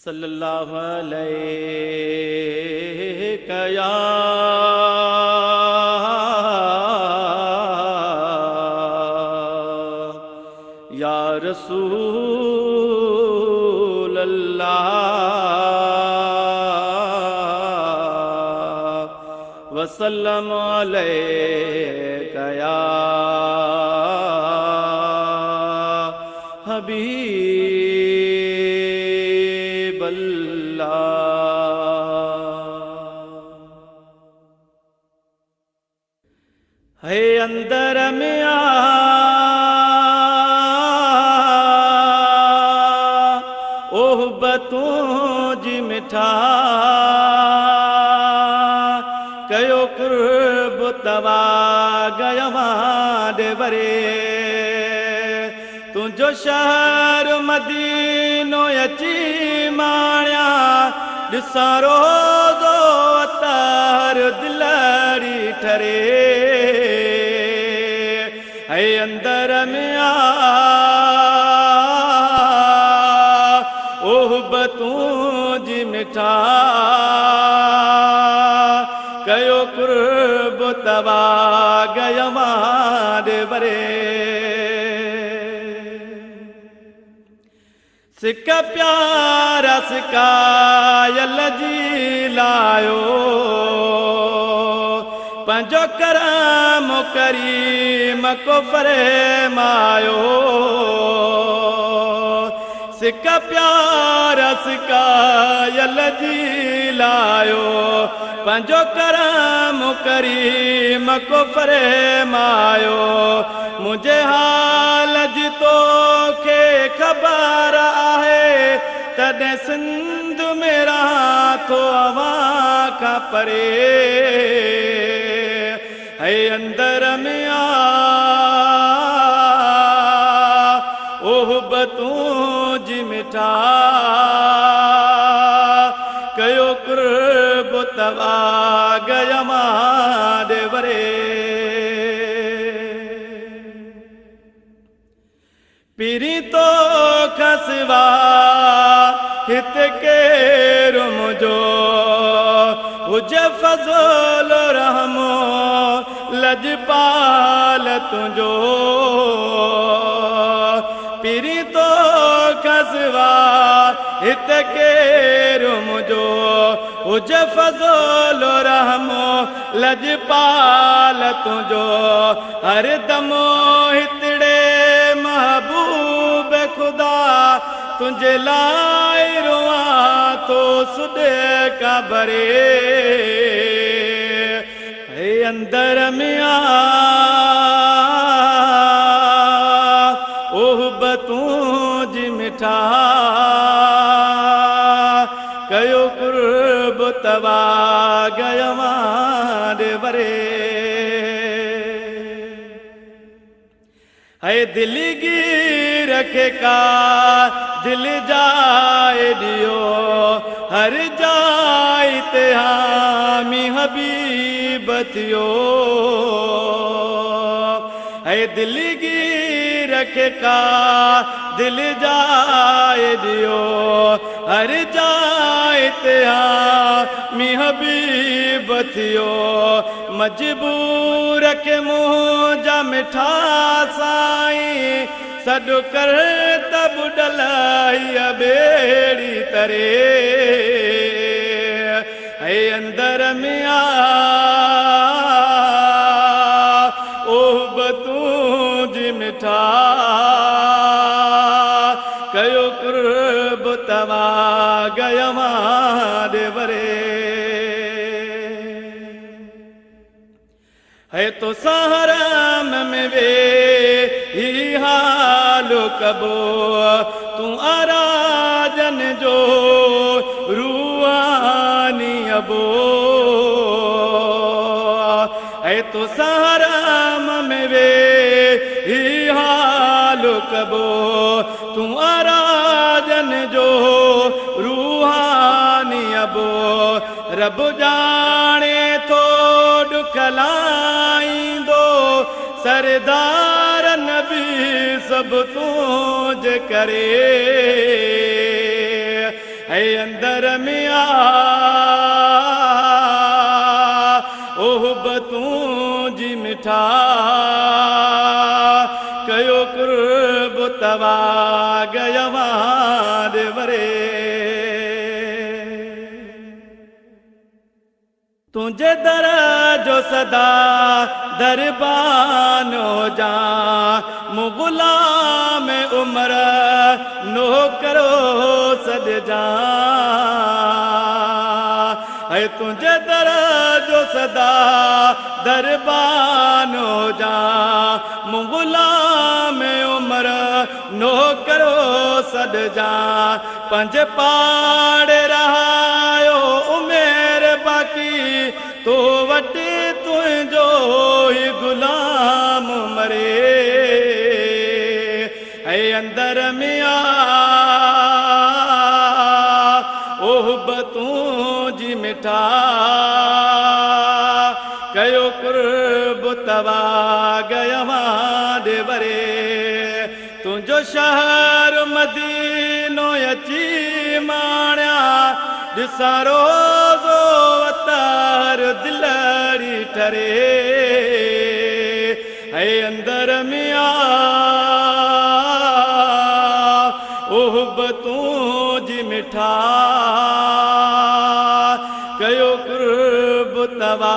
सल्लल्लाहु अलैहि या रसूल अल्लाह वसल्लम अलैका या हबीब अल्लाह। है अंदर में ओहबतों जी मिठा कयो कुर्ब तवा गयवा दे वरे तुझो शहर मदीनो अची माण्या ॾिसां रोज़ो अतार दिलड़ी ठरे है अंदर में ओहबतों जी मिठा कयो कुर्ब तवा गयवा दे वरे सिक प्यारा सिकायल जी लायो पंजो करम करीम को फरमायो सिक प्यारा सिकायल जी लायो पंजो करम करीम को फरमायो मुझे हाल जी तो के खबर आहे तॾहिं सिंध मेरा तो अवा का परे है अंदर में ओहबतों जी मिठा कयो कुर्ब तवा गयवा दे वरे पीरी तो खसवा हित केरु मुझो हुजे फज़ल रहमो लजपाल तुझो पीरी तो खसवा हित केरु मुझो हुजे फज़ल रहमो लजपाल तुझो हर दमो हितड़े महबूब खुदा तुझे लाई रुआ तो सुडे का भरे है अंदर में ओहबतों जी मिठा कयो कुर्ब तवा गयवा दे वरे है दिल गिर रखे का दिल जाए दियो हर जाए ते हामी हबीब थियो है दिल गिर रखे का दिल जाए दियो हर जाए ते हामी हबीब थियो मजबूर के मुँह जा मिठा साईं सॾु कर तब डलाई बेड़ी तरे है अंदर में ओहबतों जी मिठा कयो कुर्ब तवा गयवा दे वरे है तो सहरम में वे ही हालो कबो तू आराजन जो रूहानी अबो है तो सहरम में वे ही हालो कबो तू आराजन जो रूहानी अबो रब जाने तो दुखलाईंदो सरदार नबी सब तुझ करे ऐ अंदर मिया ओहबतूं जी मिठा कयो कुर्ब तवा गयवां दे वरे तुझे दर जो सदा दरबान हो जा मुगुलाम उमर नो करो सद जा है तुझे दर जो सदा दरबान हो जा मुगुलाम उमर नो करो सद जा पंज पाड़ रहायो उमेर बाकी तो वटे तुझो ही गुलाम मरे ऐ अंदर मिया ओहबतूं जी मिठा कयो कुर्ब तवा गयवां दे वरे तुझो शहर मदीनो अची माण्या ॾिसां रोज़ो अतार दिलड़ी ठरे है अंदर मिया ओहबतूं जी मिठा कयो कुर्ब तवा